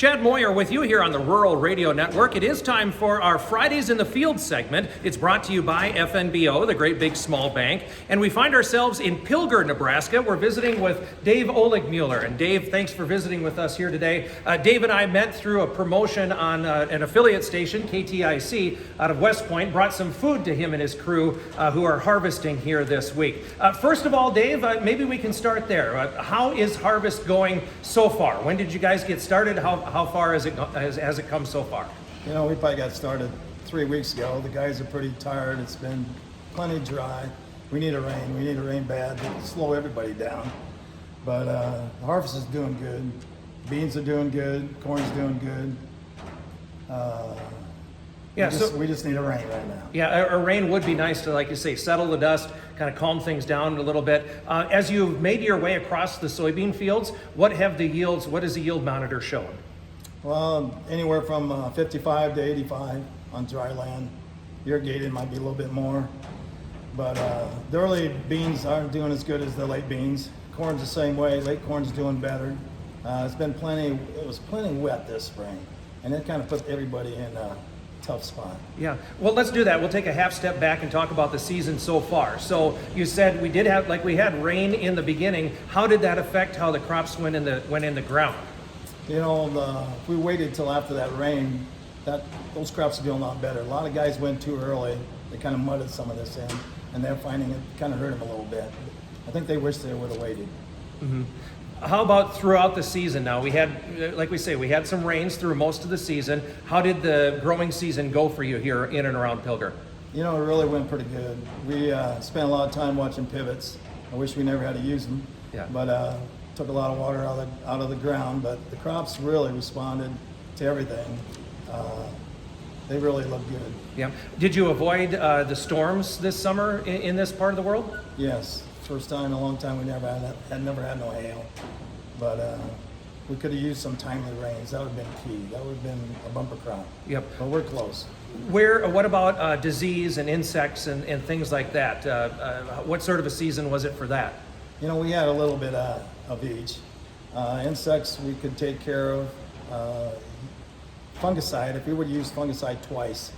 Chad Moyer with you here on the Rural Radio Network. It is time for our Fridays in the Field segment. It's brought to you by FNBO, the Great Big Small Bank. And we find ourselves in Pilger, Nebraska. We're visiting with Dave Oligmueller. And Dave, thanks for visiting with us here today. Dave and I met through a promotion on an affiliate station, KTIC, out of West Point. Brought some food to him and his crew who are harvesting here this week. First of all, Dave, maybe we can start there. How is harvest going so far? When did you guys get started? How far has it come so far? You know, we probably got started 3 weeks ago. The guys are pretty tired. It's been plenty dry. We need a rain. We need a rain bad to slow everybody down. But the harvest is doing good. Beans are doing good. Corn's doing good. We just need a rain right now. Yeah, a rain would be nice to, like you say, settle the dust, kind of calm things down a little bit. As you've made your way across the soybean fields, what is the yield monitor showing? Well, anywhere from 55 to 85 on dry land. Irrigated might be a little bit more. But the early beans aren't doing as good as the late beans. Corn's the same way. Late corn's doing better. It was plenty wet this spring, and it kind of put everybody in a tough spot. Yeah, well, let's do that. We'll take a half step back and talk about the season so far. So you said we had rain in the beginning. How did that affect how the crops went in the ground? You know, if we waited till after that rain, those crops are doing a lot better. A lot of guys went too early. They kind of mudded some of this in, and they're finding it kind of hurt them a little bit. I think they wish they would have waited. Mm-hmm. How about throughout the season now? We had, like we say, we had some rains through most of the season. How did the growing season go for you here in and around Pilger? You know, it really went pretty good. We spent a lot of time watching pivots. I wish we never had to use them. Yeah. But took a lot of water out of the ground. But the crops really responded to everything. They really look good. Yeah. Did you avoid the storms this summer in this part of the world? Yes. First time in a long time we never had no hail. But we could have used some timely rains. That would have been key. That would have been a bumper crop. Yep. But we're close. What about disease and insects and things like that? What sort of a season was it for that? You know, we had a little bit of each. Insects we could take care of. Fungicide, if we would have used fungicide twice,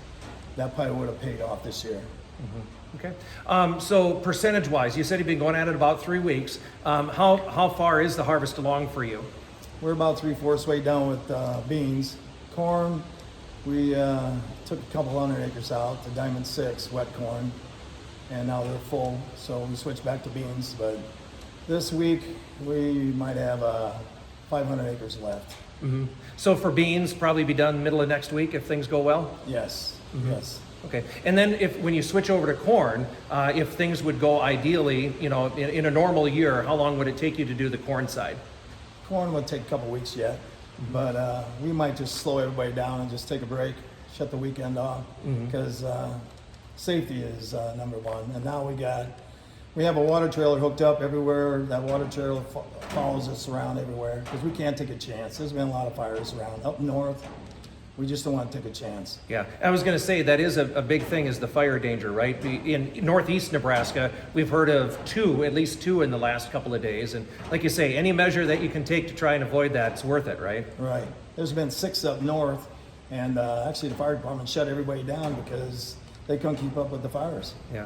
that probably would have paid off this year. Mm-hmm. Okay. So percentage-wise, you said you've been going at it about 3 weeks. How far is the harvest along for you? We're about 3/4 way down with beans. Corn, we took a couple hundred acres out, the Diamond 6 wet corn, and now they're full, so we switched back to beans. But this week, we might have 500 acres left. Mm-hmm. So for beans, probably be done middle of next week if things go well? Yes, mm-hmm. Yes. Okay, and then when you switch over to corn, if things would go ideally, you know, in a normal year, how long would it take you to do the corn side? Corn would take a couple weeks yet, but we might just slow everybody down and just take a break, shut the weekend off, because safety is number one. And now we have a water trailer hooked up everywhere. That water trailer follows us around everywhere because we can't take a chance. There's been a lot of fires around up north. We just don't want to take a chance. Yeah, I was going to say that is a big thing is the fire danger, right? In northeast Nebraska, we've heard of at least two in the last couple of days. And like you say, any measure that you can take to try and avoid that, it's worth it, right? Right. There's been 6 up north, and actually the fire department shut everybody down because they couldn't keep up with the fires. Yeah,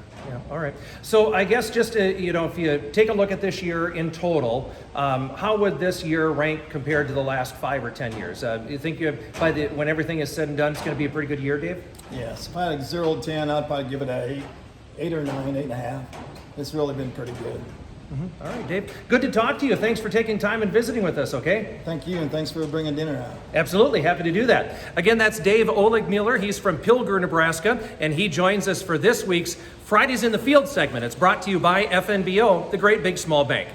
all right. So I guess just, if you take a look at this year in total, how would this year rank compared to the last 5 or 10 years? You think when everything is said and done, it's going to be a pretty good year, Dave? Yes. If I had 0 to 10, I'd probably give it an 8 or 9, 8.5. It's really been pretty good. Mm-hmm. All right, Dave. Good to talk to you. Thanks for taking time and visiting with us, okay? Thank you, and thanks for bringing dinner out. Absolutely. Happy to do that. Again, that's Dave Oligmueller. He's from Pilger, Nebraska, and he joins us for this week's Fridays in the Field segment. It's brought to you by FNBO, the Great Big Small Bank.